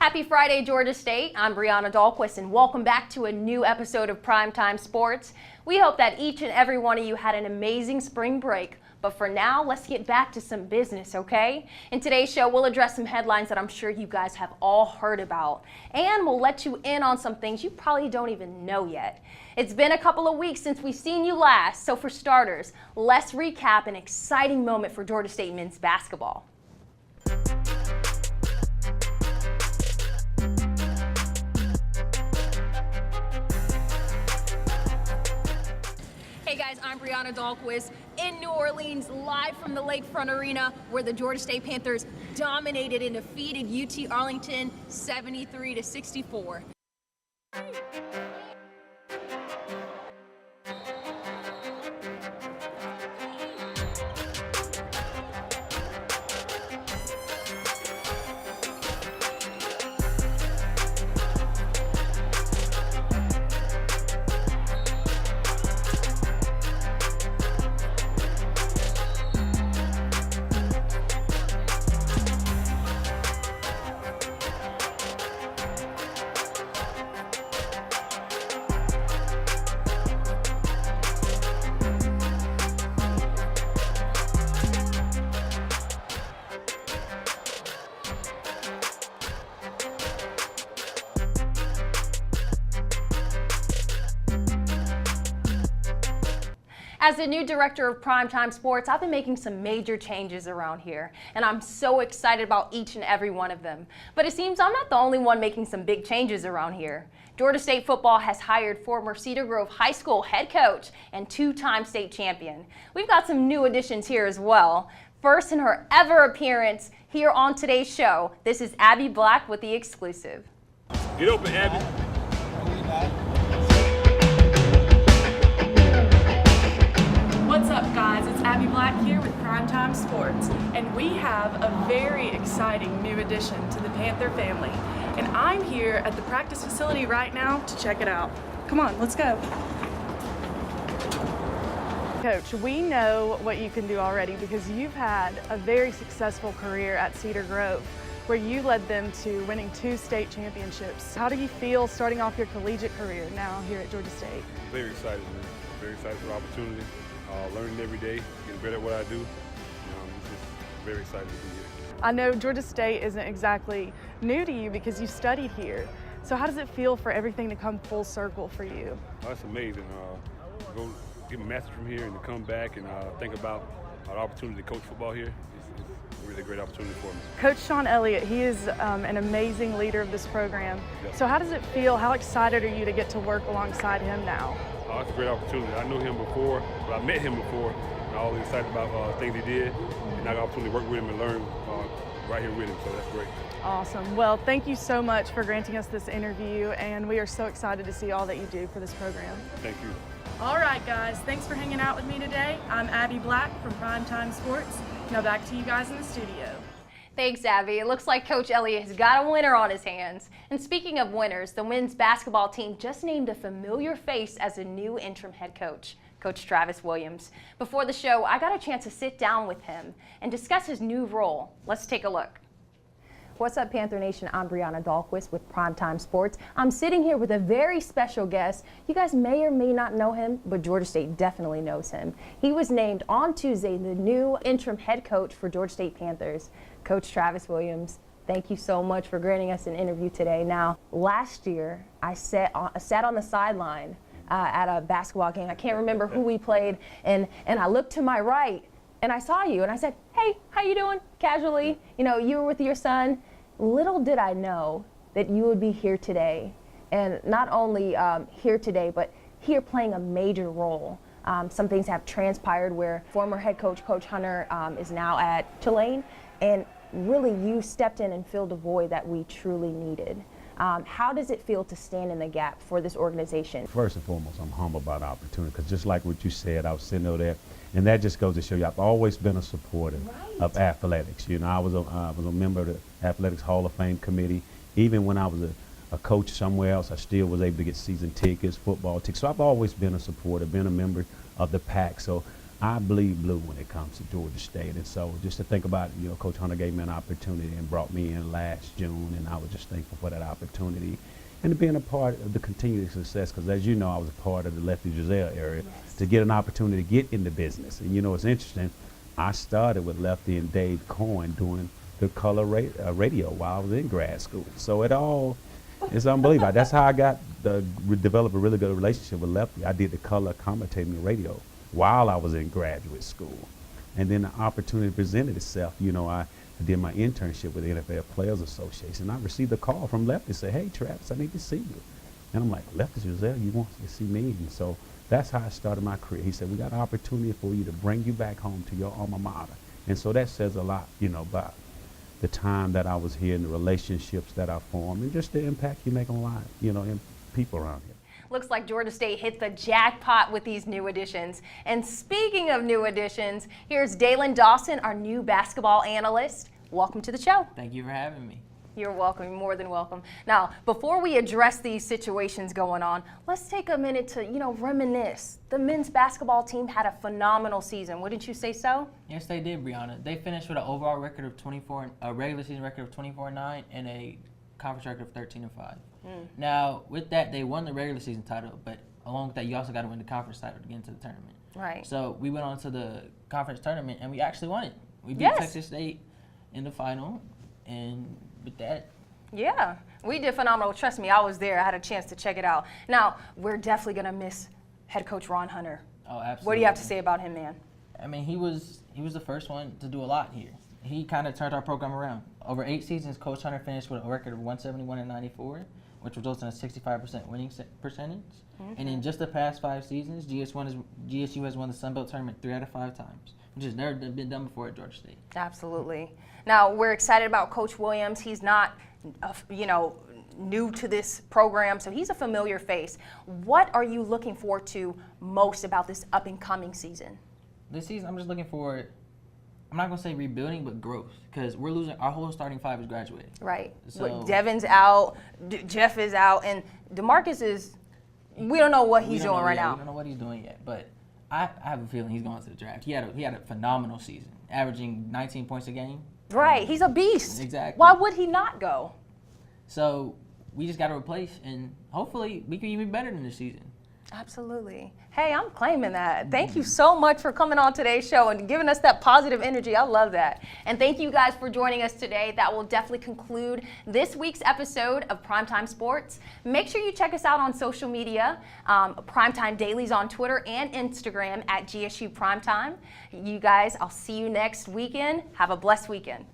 Happy Friday, Georgia State. I'm Brianna Dahlquist, and welcome back to a new episode of Primetime Sportz. We hope that each and every one of you had an amazing spring break. But for now, let's get back to some business, okay? In today's show, we'll address some headlines that I'm sure you guys have all heard about. And we'll let you in on some things you probably don't even know yet. It's been a couple of weeks since we've seen you last, so for starters, let's recap an exciting moment for Georgia State men's basketball. Hey guys, I'm Brianna Dahlquist in New Orleans, live from the Lakefront Arena, where the Georgia State Panthers dominated and defeated UT Arlington 73-64. As the new director of Primetime Sportz, I've been making some major changes around here, and I'm so excited about each and every one of them. But it seems I'm not the only one making some big changes around here. Georgia State football has hired former Cedar Grove High School head coach and two-time state champion. We've got some new additions here as well. First in her ever appearance here on today's show, this is Abby Black with the exclusive. Get open, Abby. What's up, guys? It's Abby Black here with Primetime Sportz, and we have a very exciting new addition to the Panther family. And I'm here at the practice facility right now to check it out. Come on, let's go. Coach, we know what you can do already because you've had a very successful career at Cedar Grove, where you led them to winning 2 state championships. How do you feel starting off your collegiate career now here at Georgia State? Very excited, man. Very excited for the opportunity. Learning every day, getting better at what I do. Just very excited to be here. I know Georgia State isn't exactly new to you because you studied here. So how does it feel for everything to come full circle for you? Oh, that's amazing. Go get my master's from here and to come back and think about the opportunity to coach football here. It's a really great opportunity for me. Coach Sean Elliott, he is an amazing leader of this program. Yep. So how does it feel? How excited are you to get to work alongside him now? Oh, it's a great opportunity. I knew him before, but I met him before, and I was excited about things he did. And I got the opportunity to work with him and learn right here with him, so that's great. Awesome. Well, thank you so much for granting us this interview, and we are so excited to see all that you do for this program. Thank you. All right, guys. Thanks for hanging out with me today. I'm Abby Black from Primetime Sportz. Now back to you guys in the studio. Thanks, Abby. It looks like Coach Elliott has got a winner on his hands. And speaking of winners, the men's basketball team just named a familiar face as a new interim head coach, Coach Travis Williams. Before the show, I got a chance to sit down with him and discuss his new role. Let's take a look. What's up, Panther Nation? I'm Brianna Dahlquist with Primetime Sportz. I'm sitting here with a very special guest. You guys may or may not know him, but Georgia State definitely knows him. He was named on Tuesday the new interim head coach for Georgia State Panthers. Coach Travis Williams, thank you so much for granting us an interview today. Now, last year, I sat on the sideline at a basketball game. I can't remember who we played, and I looked to my right, and I saw you, and I said, hey, how you doing? Casually, you know, you were with your son. Little did I know that you would be here today, and not only here today, but here playing a major role. Some things have transpired where former head coach, Coach Hunter, is now at Tulane, and really you stepped in and filled a void that we truly needed. How does it feel to stand in the gap for this organization? First and foremost, I'm humbled by the opportunity because just like what you said, I was sitting over there, and that just goes to show you I've always been a supporter of athletics. You know, I was a member of the Athletics Hall of Fame committee. Even when I was a coach somewhere else, I still was able to get season tickets, football tickets. So I've always been a supporter, been a member of the PAC. So I bleed blue when it comes to Georgia State. And so just to think about, Coach Hunter gave me an opportunity and brought me in last June, and I was just thankful for that opportunity and to being a part of the continued success, because as you know, I was a part of the Lefty Giselle area, to get an opportunity to get into business. And it's interesting, I started with Lefty and Dave Cohen doing the color radio while I was in grad school. So it's unbelievable. That's how I developed a really good relationship with Lefty. I did the color commentating radio while I was in graduate school. And then the opportunity presented itself. I did my internship with the NFL Players Association. I received a call from Lefty say, "Hey, Travis, I need to see you." And I'm like, "Lefty Giselle, you want to see me?" And so that's how I started my career. He said, "We got an opportunity for you to bring you back home to your alma mater." And so that says a lot, about the time that I was here and the relationships that I formed and just the impact you make on life, in people around here. Looks like Georgia State hit the jackpot with these new additions. And speaking of new additions, here's Daylen Dawson, our new basketball analyst. Welcome to the show. Thank you for having me. You're welcome. You're more than welcome. Now, before we address these situations going on, let's take a minute to, reminisce. The men's basketball team had a phenomenal season. Wouldn't you say so? Yes, they did, Brianna. They finished with an overall record of 24, a regular season record of 24-9, and a conference record of 13-5. Now, with that, they won the regular season title, but along with that, you also got to win the conference title to get into the tournament. Right. So we went on to the conference tournament, and we actually won it. We beat Texas State in the final, and with that. Yeah, we did phenomenal. Trust me, I was there. I had a chance to check it out. Now, we're definitely going to miss head coach Ron Hunter. Oh, absolutely. What do you have to say about him, man? I mean, he was the first one to do a lot here. He kind of turned our program around. Over 8 seasons, Coach Hunter finished with a record of 171-94, which results in a 65% winning percentage. And in just the past 5 seasons, GSU has won the Sun Belt Tournament 3 out of 5 times, which has never been done before at Georgia State. Absolutely. Now, we're excited about Coach Williams. He's not, new to this program, so he's a familiar face. What are you looking forward to most about this up-and-coming season? This season, I'm just looking forward. I'm not going to say rebuilding, but growth, because we're losing. Our whole starting 5 is graduating. Right. So Devin's out, Jeff is out, and DeMarcus is, we don't know what he's doing right now. We don't know what he's doing yet, but I have a feeling he's going to the draft. He had a phenomenal season, averaging 19 points a game. Right. He's a beast. Exactly. Why would he not go? So we just got to replace, and hopefully we can be even better than this season. Absolutely. Hey, I'm claiming that. Thank you so much for coming on today's show and giving us that positive energy. I love that. And thank you guys for joining us today. That will definitely conclude this week's episode of Primetime Sportz. Make sure you check us out on social media, Primetime Dailies on Twitter and Instagram at GSU Primetime. You guys, I'll see you next weekend. Have a blessed weekend.